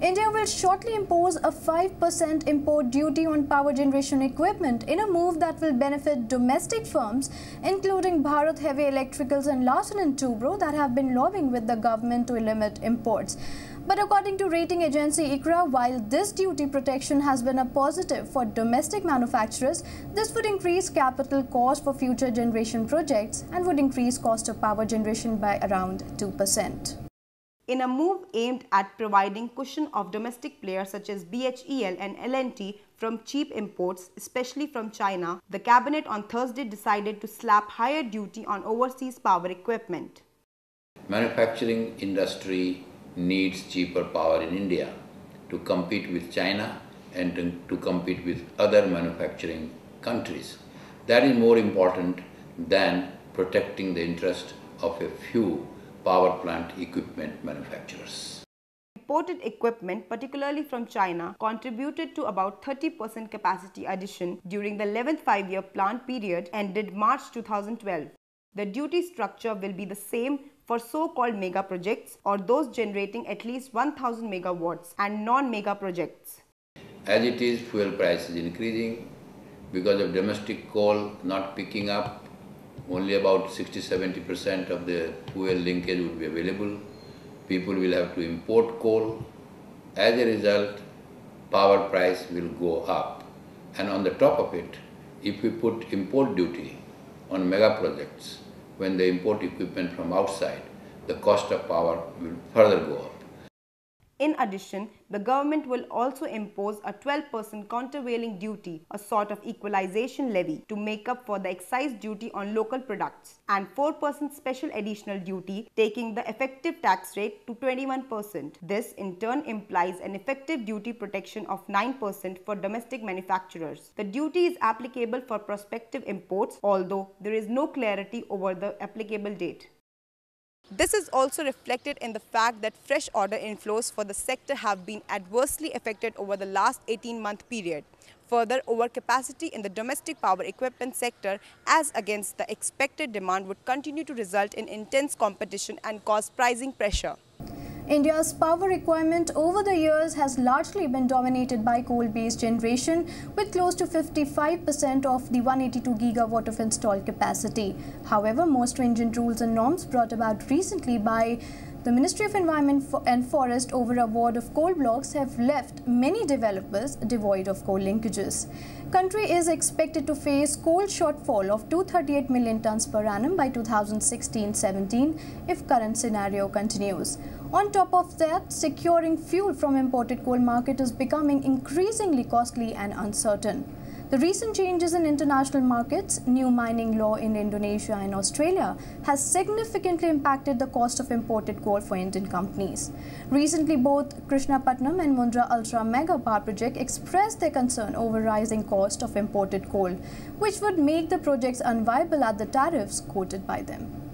India will shortly impose a 5% import duty on power generation equipment in a move that will benefit domestic firms, including Bharat Heavy Electricals and Larsen & Toubro, that have been lobbying with the government to limit imports. But according to rating agency ICRA, while this duty protection has been a positive for domestic manufacturers, this would increase capital cost for future generation projects and would increase cost of power generation by around 2%. In a move aimed at providing cushion of domestic players such as BHEL and L&T from cheap imports, especially from China, the cabinet on Thursday decided to slap higher duty on overseas power equipment. Manufacturing industry needs cheaper power in India to compete with China and to compete with other manufacturing countries. That is more important than protecting the interest of a few power plant equipment manufacturers. Imported equipment, particularly from China, contributed to about 30% capacity addition during the 11th five-year plan period ended March 2012. The duty structure will be the same for so-called mega projects or those generating at least 1000 megawatts and non-mega projects. As it is, fuel price is increasing because of domestic coal not picking up. Only about 60–70% of the fuel linkage will be available. People will have to import coal. As a result, power price will go up. And on the top of it, if we put import duty on mega projects, when they import equipment from outside, the cost of power will further go up. In addition, the government will also impose a 12% countervailing duty, a sort of equalization levy, to make up for the excise duty on local products, and 4% special additional duty, taking the effective tax rate to 21%. This in turn implies an effective duty protection of 9% for domestic manufacturers. The duty is applicable for prospective imports, although there is no clarity over the applicable date. This is also reflected in the fact that fresh order inflows for the sector have been adversely affected over the last 18-month period. Further, overcapacity in the domestic power equipment sector as against the expected demand would continue to result in intense competition and cause pricing pressure. India's power requirement over the years has largely been dominated by coal-based generation, with close to 55% of the 182 gigawatt of installed capacity. However, more stringent rules and norms brought about recently by the Ministry of Environment and Forest over award of coal blocks have left many developers devoid of coal linkages. Country is expected to face coal shortfall of 238 million tons per annum by 2016-17 if current scenario continues. On top of that, securing fuel from imported coal market is becoming increasingly costly and uncertain. The recent changes in international markets, new mining law in Indonesia and Australia has significantly impacted the cost of imported coal for Indian companies. Recently, both Krishnapatnam and Mundra Ultra Mega Power Project expressed their concern over rising cost of imported coal, which would make the projects unviable at the tariffs quoted by them.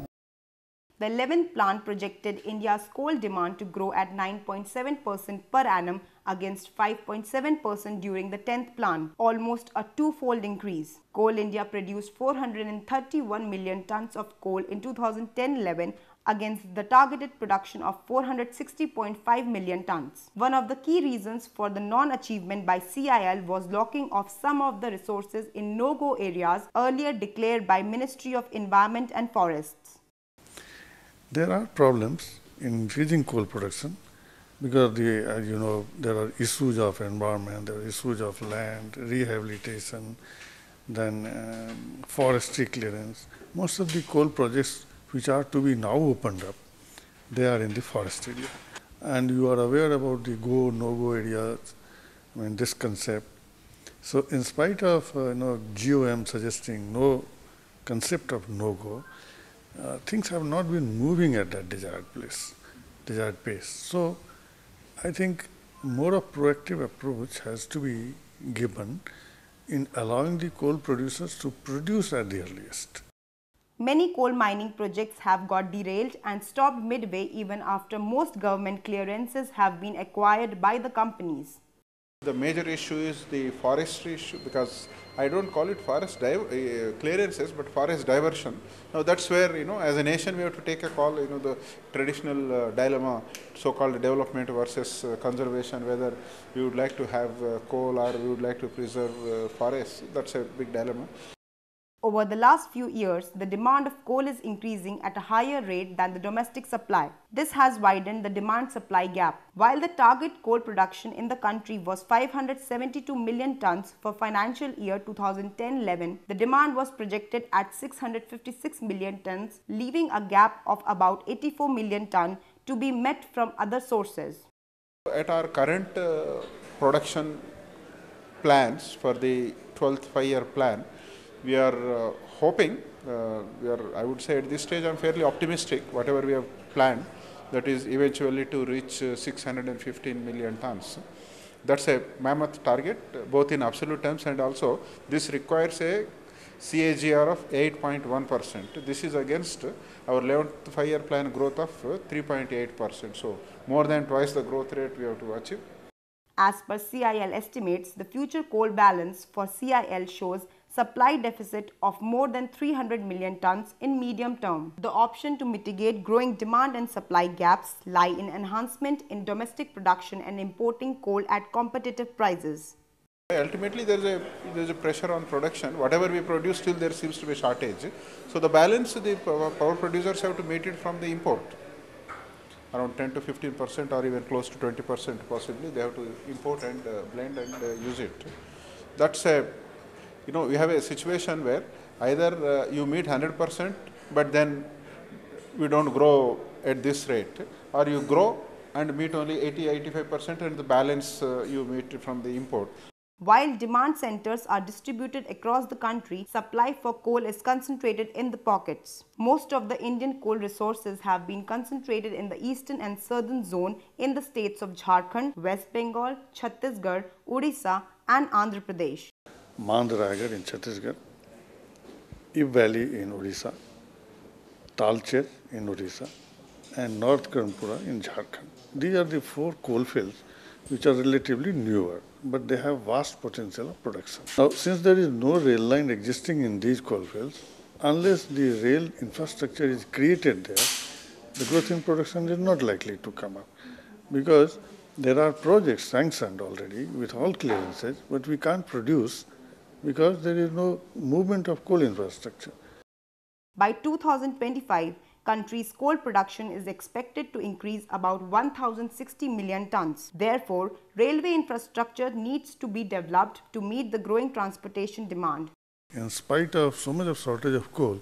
The 11th plan projected India's coal demand to grow at 9.7% per annum against 5.7% during the 10th plan, almost a twofold increase. Coal India produced 431 million tons of coal in 2010-11 against the targeted production of 460.5 million tons. One of the key reasons for the non-achievement by CIL was locking of some of the resources in no-go areas earlier declared by Ministry of Environment and Forests. There are problems in increasing coal production because there are issues of environment, there are issues of land, rehabilitation, then forestry clearance. Most of the coal projects which are to be now opened up, they are in the forest area. And you are aware about the go, no-go areas, this concept. So in spite of GOM suggesting no concept of no-go, things have not been moving at that desired pace. So I think more of proactive approach has to be given in allowing the coal producers to produce at the earliest. Many coal mining projects have got derailed and stopped midway even after most government clearances have been acquired by the companies. The major issue is the forestry issue, because I don't call it forest clearances, but forest diversion. Now that's where, as a nation we have to take a call, the traditional dilemma, so-called development versus conservation, whether we would like to have coal or we would like to preserve forests. That's a big dilemma. Over the last few years, the demand of coal is increasing at a higher rate than the domestic supply. This has widened the demand-supply gap. While the target coal production in the country was 572 million tons for financial year 2010-11, the demand was projected at 656 million tons, leaving a gap of about 84 million tons to be met from other sources. At our current production plans for the 12th five-year plan, we are hoping, I would say at this stage I am fairly optimistic, whatever we have planned, that is eventually to reach 615 million tons. That's a mammoth target, both in absolute terms, and also this requires a CAGR of 8.1%. This is against our 11th five-year plan growth of 3.8%. So more than twice the growth rate we have to achieve. As per CIL estimates, the future coal balance for CIL shows supply deficit of more than 300 million tons in medium term. The option to mitigate growing demand and supply gaps lie in enhancement in domestic production and importing coal at competitive prices. Ultimately, there is a pressure on production. Whatever we produce, still there seems to be a shortage. So the balance, the power producers have to meet it from the import. Around 10 to 15% or even close to 20% possibly, they have to import and blend and use it. That's a, we have a situation where either you meet 100%, but then we don't grow at this rate, or you grow and meet only 80-85% and the balance you meet from the import. While demand centers are distributed across the country, supply for coal is concentrated in the pockets. Most of the Indian coal resources have been concentrated in the eastern and southern zone in the states of Jharkhand, West Bengal, Chhattisgarh, Odisha and Andhra Pradesh. Mandragar in Chhattisgarh, Ib Valley in Odisha, Talcher in Odisha, and North Kanpura in Jharkhand. These are the 4 coal fields which are relatively newer, but they have vast potential of production. Now, since there is no rail line existing in these coal fields, unless the rail infrastructure is created there, the growth in production is not likely to come up, because there are projects sanctioned already with all clearances, but we can't produce because there is no movement of coal infrastructure. By 2025, country's coal production is expected to increase about 1,060 million tons. Therefore, railway infrastructure needs to be developed to meet the growing transportation demand. In spite of so much of shortage of coal,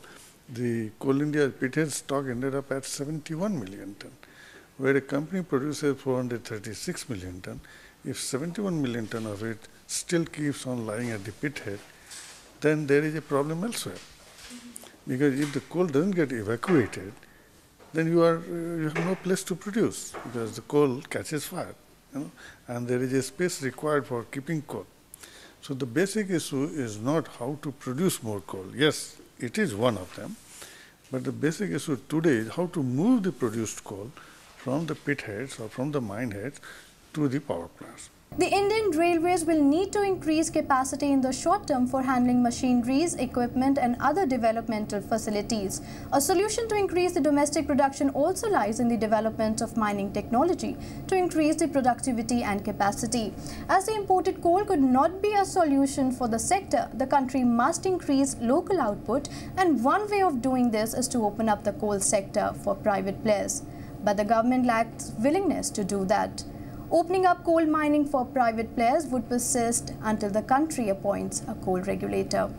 the Coal India pithead stock ended up at 71 million ton, where a company produces 436 million ton. If 71 million ton of it still keeps on lying at the pithead, then there is a problem elsewhere. Because if the coal doesn't get evacuated, then you have no place to produce, because the coal catches fire, and there is a space required for keeping coal. So the basic issue is not how to produce more coal. Yes, it is one of them, but the basic issue today is how to move the produced coal from the pit heads or from the mine heads to the power plants. The Indian Railways will need to increase capacity in the short term for handling machineries, equipment and other developmental facilities. A solution to increase the domestic production also lies in the development of mining technology to increase the productivity and capacity. As the imported coal could not be a solution for the sector, the country must increase local output, and one way of doing this is to open up the coal sector for private players. But the government lacks willingness to do that. Opening up coal mining for private players would persist until the country appoints a coal regulator.